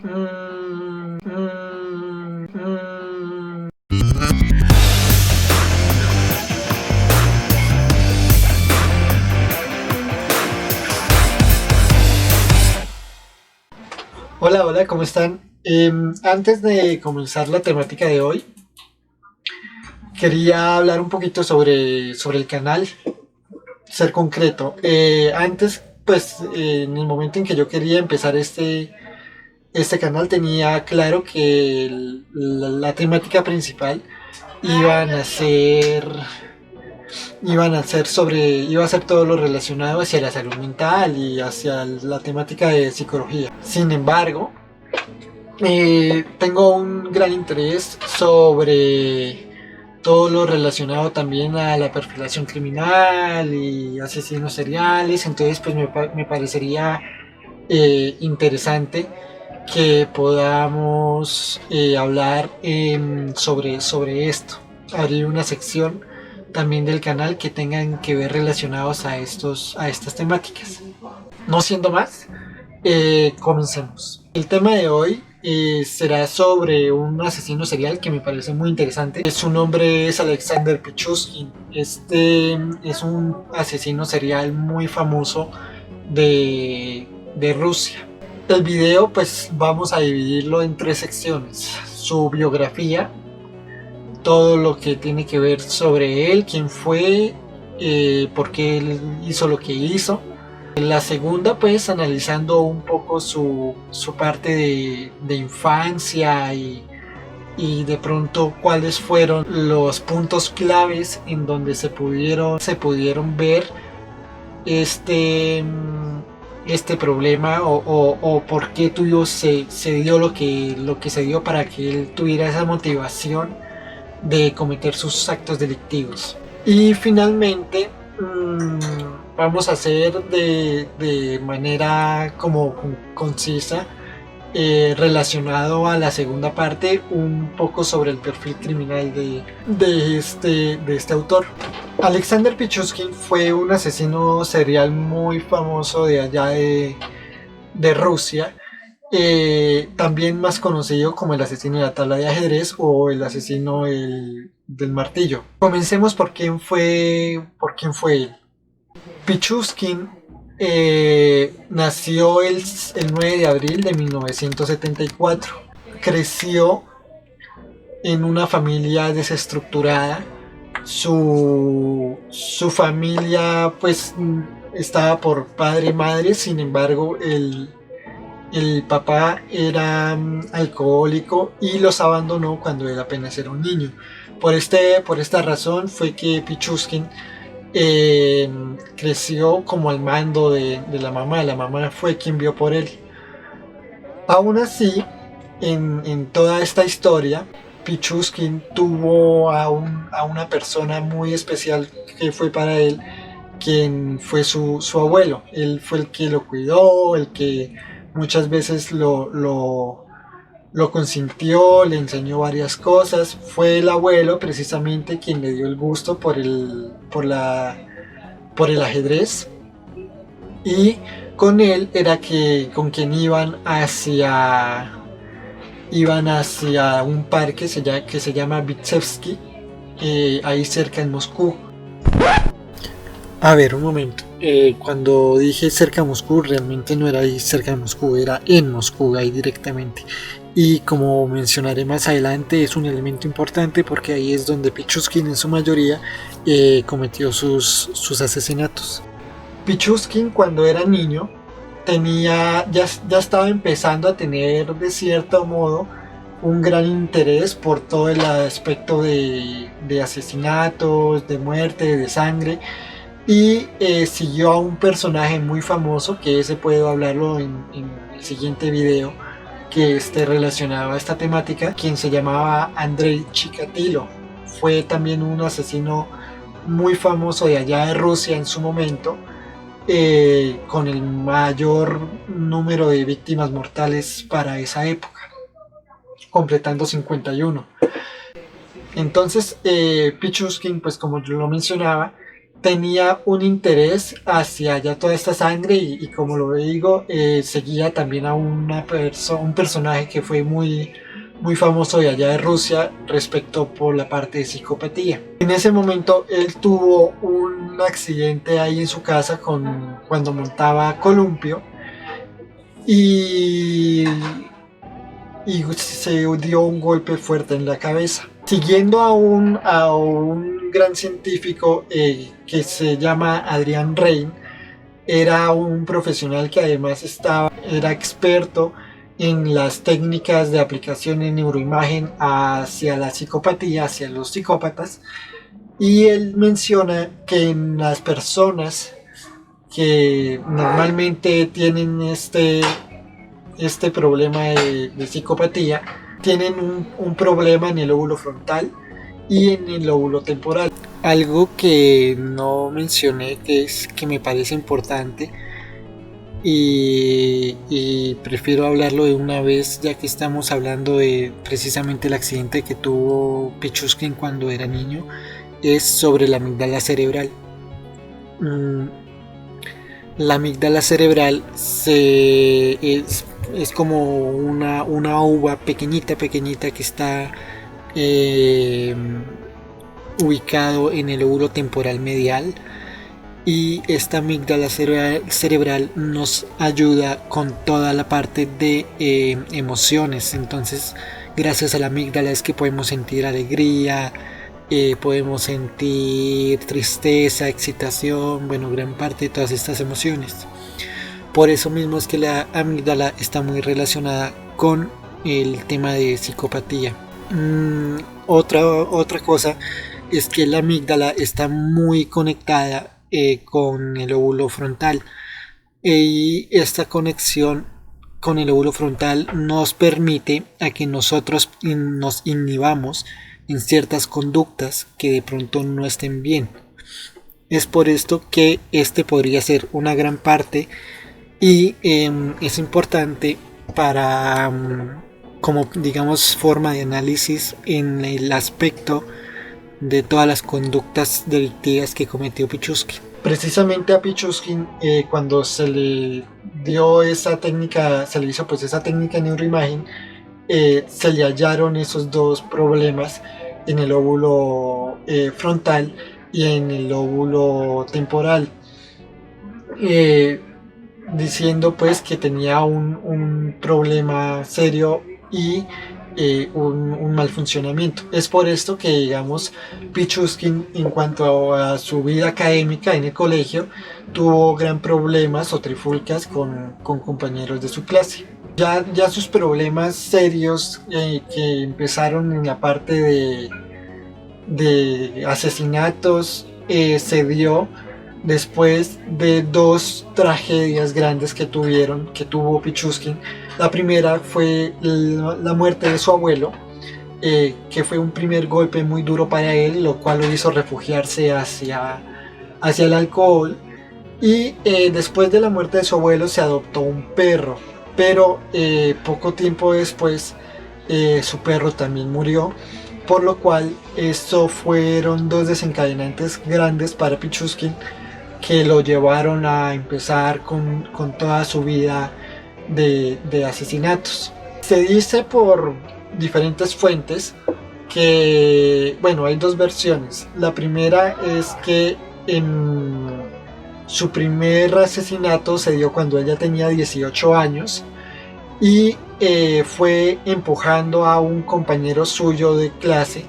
Mm, mm, mm. Hola, hola, ¿cómo están? Antes de comenzar la temática de hoy, quería hablar un poquito sobre el canal, ser concreto. Antes, pues, en el momento en que yo quería empezar este canal, tenía claro que la temática principal iban a ser iba a ser todo lo relacionado hacia la salud mental y hacia la temática de psicología. Sin embargo, tengo un gran interés sobre todo lo relacionado también a la perfilación criminal y asesinos seriales. Entonces pues me parecería interesante que podamos hablar sobre esto, abrir una sección también del canal que tengan que ver relacionados a estas temáticas. No siendo más, comencemos. El tema de hoy será sobre un asesino serial que me parece muy interesante. Su nombre es Alexander Pichuskin. Este es un asesino serial muy famoso de Rusia. El video pues vamos a dividirlo en tres secciones. Su biografía, todo lo que tiene que ver sobre él, quién fue, por qué él hizo lo que hizo. La segunda, pues, analizando un poco su parte de infancia y de pronto cuáles fueron los puntos claves en donde se pudieron ver este, este problema o por qué se dio lo que se dio para que él tuviera esa motivación de cometer sus actos delictivos. Y finalmente vamos a hacer de manera como concisa, relacionado a la segunda parte, un poco sobre el perfil criminal de este autor. Alexander Pichuskin fue un asesino serial muy famoso de allá de Rusia, también más conocido como el asesino de la tabla de ajedrez o el asesino del martillo. Comencemos por quién fue él. Pichuskin nació el 9 de abril de 1974. Creció en una familia desestructurada. Su familia pues estaba por padre y madre, sin embargo el papá era alcohólico y los abandonó cuando él apenas era un niño. Por esta razón fue que Pichuskin creció como al mando de la mamá. La mamá fue quien vio por él. Aún así, en toda esta historia, Pichuskin tuvo a una persona muy especial que fue para él, quien fue su abuelo. Él fue el que lo cuidó, el que muchas veces lo consintió, le enseñó varias cosas. Fue el abuelo precisamente quien le dio el gusto por el ajedrez, y con él era que con quien iban hacia un parque que se llama Vitsevsky, ahí cerca en Moscú. A ver, un momento. Cuando dije cerca de Moscú, realmente no era ahí cerca de Moscú, era en Moscú, ahí directamente. Y como mencionaré más adelante, es un elemento importante porque ahí es donde Pichuskin en su mayoría cometió sus asesinatos. Pichuskin cuando era niño ya estaba empezando a tener de cierto modo un gran interés por todo el aspecto de asesinatos, de muerte, de sangre, y siguió a un personaje muy famoso que ese puedo hablarlo en el siguiente video que esté relacionado a esta temática, quien se llamaba Andrei Chikatilo. Fue también un asesino muy famoso de allá de Rusia en su momento, con el mayor número de víctimas mortales para esa época, completando 51. Entonces, Pichuskin, pues como yo lo mencionaba, tenía un interés hacia ya toda esta sangre y como lo digo, seguía también a un personaje que fue muy famoso de allá de Rusia respecto por la parte de psicopatía. En ese momento él tuvo un accidente ahí en su casa cuando montaba columpio y, y se dio un golpe fuerte en la cabeza. Siguiendo a un gran científico que se llama Adrian Rain, era un profesional que además era experto en las técnicas de aplicación en neuroimagen hacia la psicopatía, hacia los psicópatas, y él menciona que en las personas que normalmente tienen este problema de psicopatía, tienen un problema en el lóbulo frontal y en el lóbulo temporal. Algo que no mencioné, que me parece importante y prefiero hablarlo de una vez, ya que estamos hablando de precisamente el accidente que tuvo Pichuskin cuando era niño, es sobre la amígdala cerebral. La amígdala cerebral es como una uva pequeñita que está ubicado en el lóbulo temporal medial, y esta amígdala cerebral nos ayuda con toda la parte de emociones. Entonces, gracias a la amígdala es que podemos sentir alegría, podemos sentir tristeza, excitación, bueno, gran parte de todas estas emociones. Por eso mismo es que la amígdala está muy relacionada con el tema de psicopatía. Otra cosa es que la amígdala está muy conectada con el lóbulo frontal, y esta conexión con el lóbulo frontal nos permite a que nosotros nos inhibamos en ciertas conductas que de pronto no estén bien. Es por esto que este podría ser una gran parte y es importante para como digamos forma de análisis en el aspecto de todas las conductas delictivas que cometió Pichuskin. Precisamente a Pichuskin, cuando se le dio esa técnica, se le hizo pues esa técnica de neuroimagen, se le hallaron esos dos problemas en el lóbulo frontal y en el lóbulo temporal, diciendo pues que tenía un problema serio y un mal funcionamiento. Es por esto que, digamos, Pichuskin, en cuanto a su vida académica en el colegio, tuvo gran problemas o trifulcas con compañeros de su clase. Ya sus problemas serios que empezaron en la parte de asesinatos se dio después de dos tragedias grandes que tuvo Pichuskin. La primera fue la muerte de su abuelo, que fue un primer golpe muy duro para él, lo cual lo hizo refugiarse hacia el alcohol. Y después de la muerte de su abuelo se adoptó un perro, pero poco tiempo después su perro también murió, por lo cual esto fueron dos desencadenantes grandes para Pichuskin, que lo llevaron a empezar con toda su vida de asesinatos. Se dice por diferentes fuentes que, bueno, hay dos versiones. La primera es que su primer asesinato se dio cuando ella tenía 18 años y fue empujando a un compañero suyo de clase,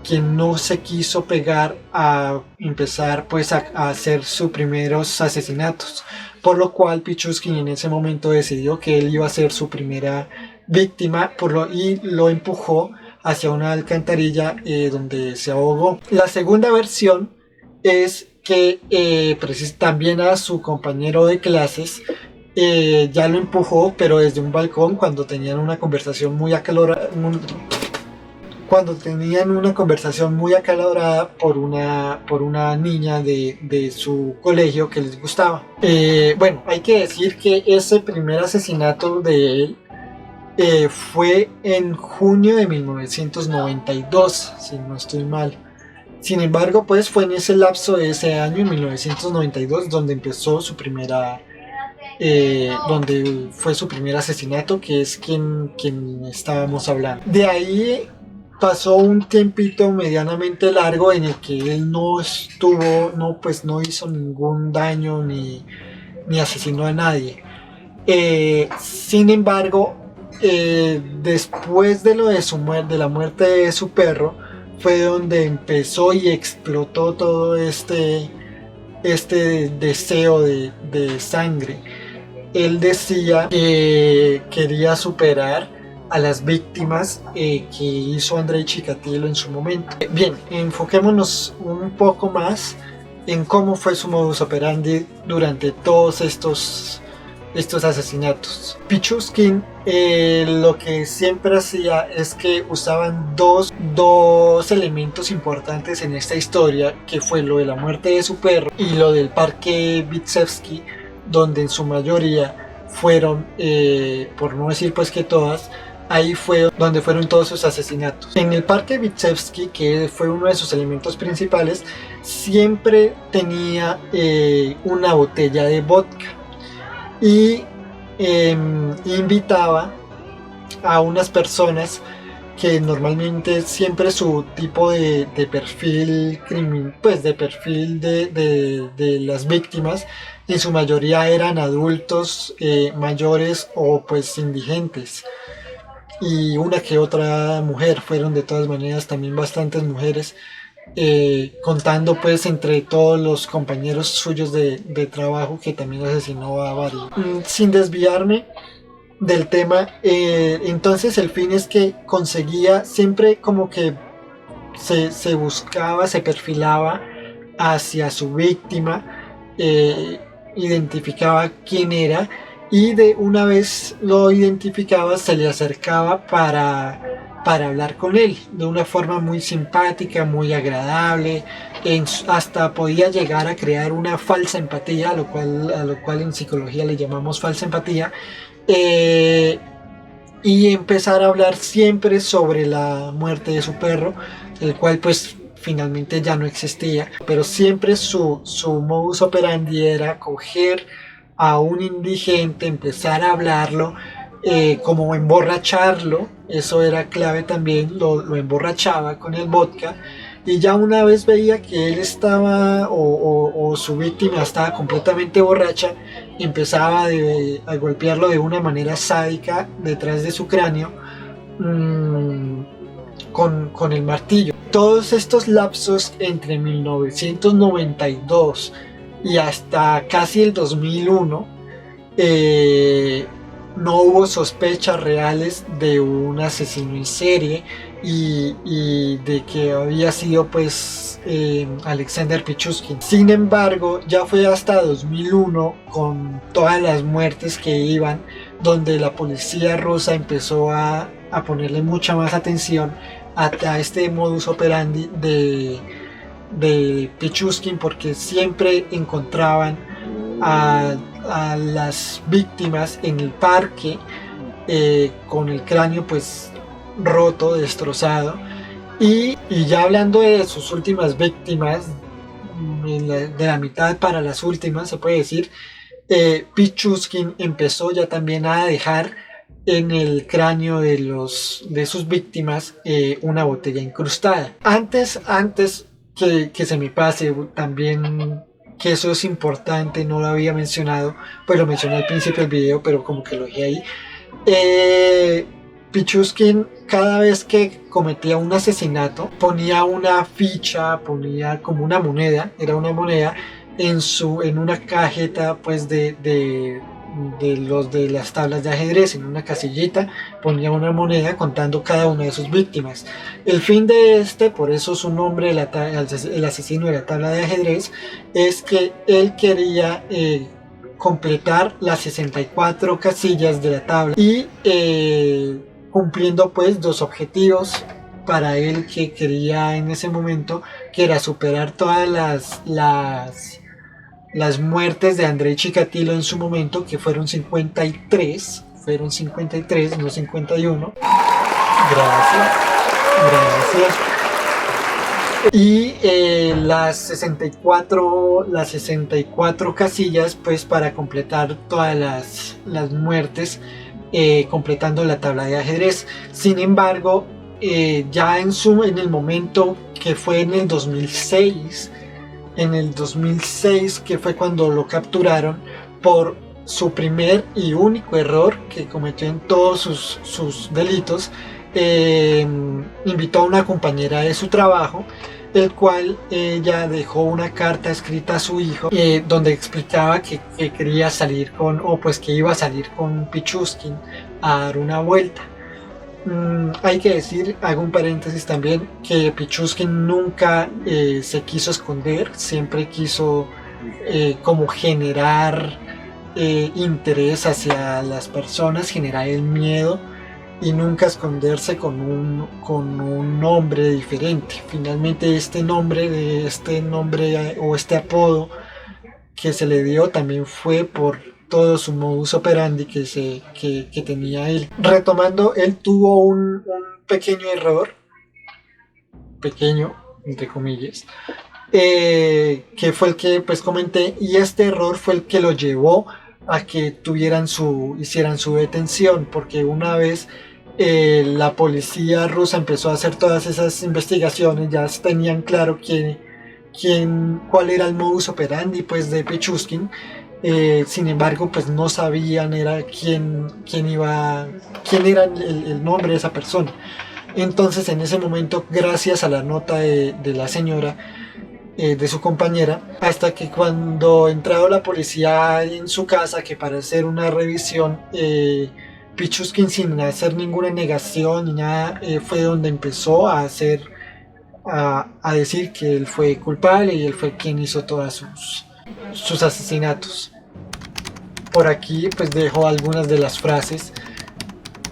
quien no se quiso pegar, a empezar pues a hacer sus primeros asesinatos, por lo cual Pichuskin en ese momento decidió que él iba a ser su primera víctima y lo empujó hacia una alcantarilla donde se ahogó. La segunda versión es que también a su compañero de clases ya lo empujó, pero desde un balcón, cuando tenían una conversación muy acalorada por una niña de su colegio que les gustaba. Bueno, hay que decir que ese primer asesinato de él fue en junio de 1992, si no estoy mal. Sin embargo, pues fue en ese lapso de ese año, en 1992, donde empezó su primera, donde fue su primer asesinato, que es quien estábamos hablando. De ahí pasó un tiempito medianamente largo en el que él no estuvo, no, pues no hizo ningún daño ni asesinó a nadie. Sin embargo, después de lo de de la muerte de su perro, fue donde empezó y explotó todo este deseo de sangre. Él decía que quería superar a las víctimas que hizo Andrei Chikatilo en su momento. Bien, enfoquémonos un poco más en cómo fue su modus operandi durante todos estos asesinatos. Pichuskin lo que siempre hacía es que usaban dos elementos importantes en esta historia, que fue lo de la muerte de su perro y lo del parque Vitsevsky, donde en su mayoría fueron, por no decir pues que todas, ahí fue donde fueron todos sus asesinatos. En el parque Vitsevsky, que fue uno de sus elementos principales, siempre tenía una botella de vodka y invitaba a unas personas que normalmente siempre su tipo de perfil pues de perfil de las víctimas en su mayoría eran adultos mayores o pues indigentes, y una que otra mujer. Fueron de todas maneras también bastantes mujeres, contando pues entre todos los compañeros suyos de trabajo, que también asesinó a varios. Sin desviarme del tema, entonces el fin es que conseguía siempre como que se buscaba, se perfilaba hacia su víctima, identificaba quién era, y de una vez lo identificaba se le acercaba para hablar con él de una forma muy simpática, muy agradable, hasta podía llegar a crear una falsa empatía, a lo cual en psicología le llamamos falsa empatía, y empezar a hablar siempre sobre la muerte de su perro, el cual pues finalmente ya no existía, pero siempre su modus operandi era coger a un indigente, empezar a hablarlo, como emborracharlo. Eso era clave también, lo emborrachaba con el vodka, y ya una vez veía que él estaba o su víctima estaba completamente borracha, empezaba a golpearlo de una manera sádica detrás de su cráneo, con el martillo. Todos estos lapsos entre 1992 y hasta casi el 2001, no hubo sospechas reales de un asesino en serie y de que había sido pues Alexander Pichuskin. Sin embargo, ya fue hasta 2001, con todas las muertes que iban, donde la policía rusa empezó a ponerle mucha más atención a este modus operandi de Pichuskin, porque siempre encontraban a las víctimas en el parque, con el cráneo pues roto, destrozado, y ya hablando de sus últimas víctimas, de la mitad para las últimas se puede decir, Pichuskin empezó ya también a dejar en el cráneo de sus víctimas una botella incrustada. Antes que se me pase también, que eso es importante, no lo había mencionado, pues lo mencioné al principio del video, pero como que lo dejé ahí. Pichuskin, cada vez que cometía un asesinato, ponía una ficha, ponía como una moneda, era una moneda, en una cajeta pues de las tablas de ajedrez, en una casillita ponía una moneda contando cada una de sus víctimas. El fin de por eso su nombre, el asesino de la tabla de ajedrez, es que él quería completar las 64 casillas de la tabla, y cumpliendo pues dos objetivos para él que quería en ese momento, que era superar todas las muertes de Andrei Chikatilo en su momento, que fueron 53, no 51. Gracias. Y las 64 casillas pues para completar todas las muertes, completando la tabla de ajedrez. Sin embargo, ya en el momento que fue en el 2006, que fue cuando lo capturaron por su primer y único error que cometió en todos sus delitos, invitó a una compañera de su trabajo, el cual ella dejó una carta escrita a su hijo, donde explicaba que quería salir con, o pues que iba a salir con Pichuskin a dar una vuelta. Hay que decir, hago un paréntesis también, que Pichuskin nunca se quiso esconder, siempre quiso como generar interés hacia las personas, generar el miedo y nunca esconderse con un nombre diferente. Finalmente este nombre o este apodo que se le dio también fue por todo su modus operandi que tenía él. Retomando, él tuvo un pequeño error, pequeño entre comillas, que fue el que pues comenté, y este error fue el que lo llevó a que hicieran su detención, porque una vez la policía rusa empezó a hacer todas esas investigaciones, ya tenían claro cuál era el modus operandi pues de Pichuskin. Sin embargo, pues no sabían quién era el nombre de esa persona. Entonces, en ese momento, gracias a la nota de la señora, de su compañera, hasta que cuando entró la policía en su casa, que para hacer una revisión, Pichuskin, sin hacer ninguna negación ni nada, fue donde empezó a decir que él fue culpable y él fue quien hizo todos sus asesinatos. Por aquí pues dejo algunas de las frases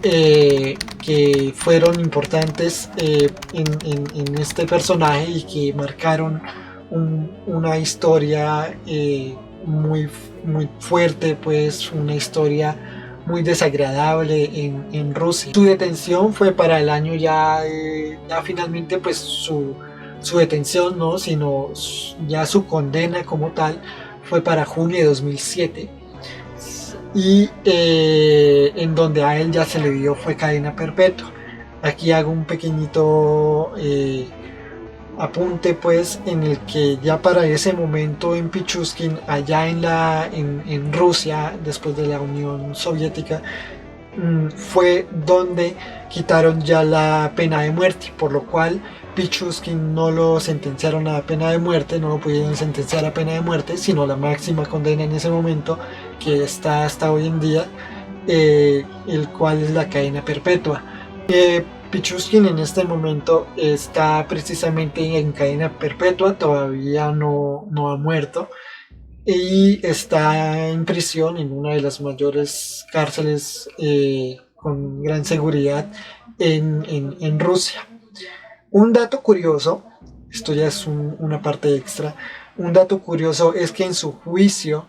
que fueron importantes en este personaje y que marcaron una historia muy fuerte, pues una historia muy desagradable en Rusia. Su detención fue para el año ya finalmente pues su detención no, sino ya su condena como tal fue para junio de 2007, y en donde a él ya se le dio fue cadena perpetua. Aquí hago un pequeñito apunte pues en el que ya para ese momento en Pichuskin, allá en Rusia, después de la Unión Soviética, fue donde quitaron ya la pena de muerte, por lo cual Pichuskin no lo sentenciaron a pena de muerte, no lo pudieron sentenciar a pena de muerte, sino la máxima condena en ese momento, que está hasta hoy en día, el cual es la cadena perpetua. Pichuskin en este momento está precisamente en cadena perpetua, todavía no ha muerto, y está en prisión en una de las mayores cárceles con gran seguridad en Rusia. Un dato curioso, esto ya es una parte extra, un dato curioso es que en su juicio,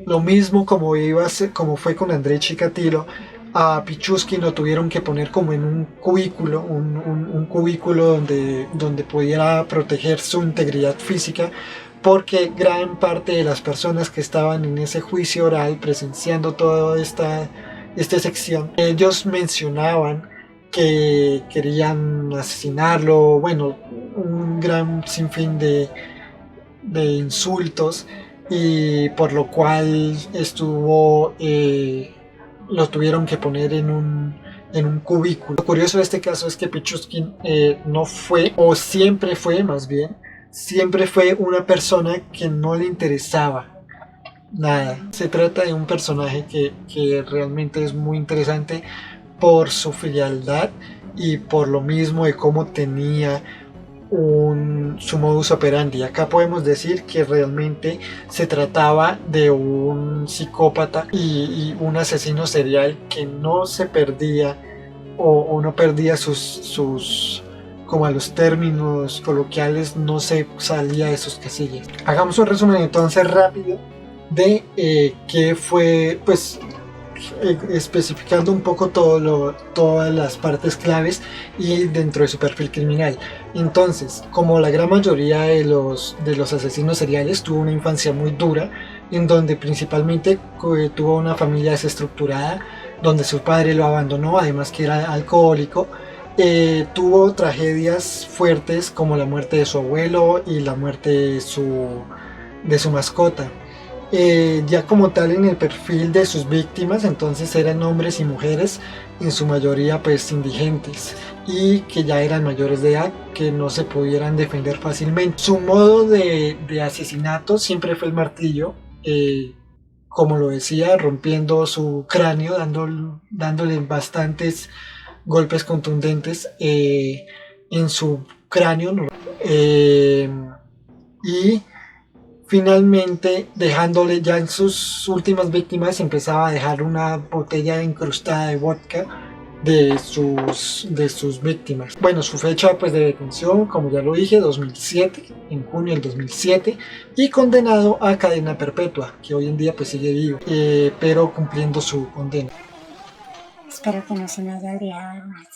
lo mismo como fue con Andrei Chikatilo, a Pichuskin lo tuvieron que poner como en un cubículo, un cubículo donde pudiera proteger su integridad física, porque gran parte de las personas que estaban en ese juicio oral presenciando toda esta sección, ellos mencionaban que querían asesinarlo, bueno, un gran sinfín de insultos, y por lo cual lo tuvieron que poner en un cubículo. Lo curioso de este caso es que Pichuskin no fue, o siempre fue más bien, siempre fue una persona que no le interesaba nada. Se trata de un personaje que realmente es muy interesante por su frialdad y por lo mismo de cómo tenía su modus operandi. Acá podemos decir que realmente se trataba de un psicópata y un asesino serial que no se perdía o no perdía sus como a los términos coloquiales, no se salía de sus casillas. Hagamos un resumen entonces rápido de qué fue, pues, especificando un poco todas las partes claves y dentro de su perfil criminal. Entonces, como la gran mayoría de los asesinos seriales, tuvo una infancia muy dura, en donde principalmente tuvo una familia desestructurada, donde su padre lo abandonó, además que era alcohólico. Tuvo tragedias fuertes como la muerte de su abuelo y la muerte de su mascota. Ya como tal en el perfil de sus víctimas, entonces eran hombres y mujeres, en su mayoría pues indigentes y que ya eran mayores de edad, que no se pudieran defender fácilmente. Su modo de asesinato siempre fue el martillo, como lo decía, rompiendo su cráneo, dándole bastantes golpes contundentes en su cráneo, ¿no? Y finalmente dejándole ya en sus últimas víctimas, empezaba a dejar una botella incrustada de vodka de sus víctimas. Bueno, su fecha pues de detención, como ya lo dije, 2007, en junio del 2007, y condenado a cadena perpetua, que hoy en día pues sigue vivo, pero cumpliendo su condena. Espero que no se me haya olvidado más.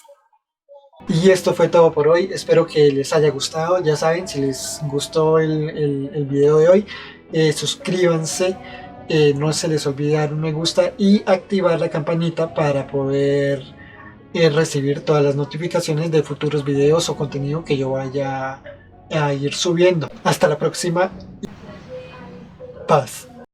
Y esto fue todo por hoy, espero que les haya gustado. Ya saben, si les gustó el video de hoy, suscríbanse, no se les olvide dar un me gusta y activar la campanita para poder recibir todas las notificaciones de futuros videos o contenido que yo vaya a ir subiendo. Hasta la próxima. Paz.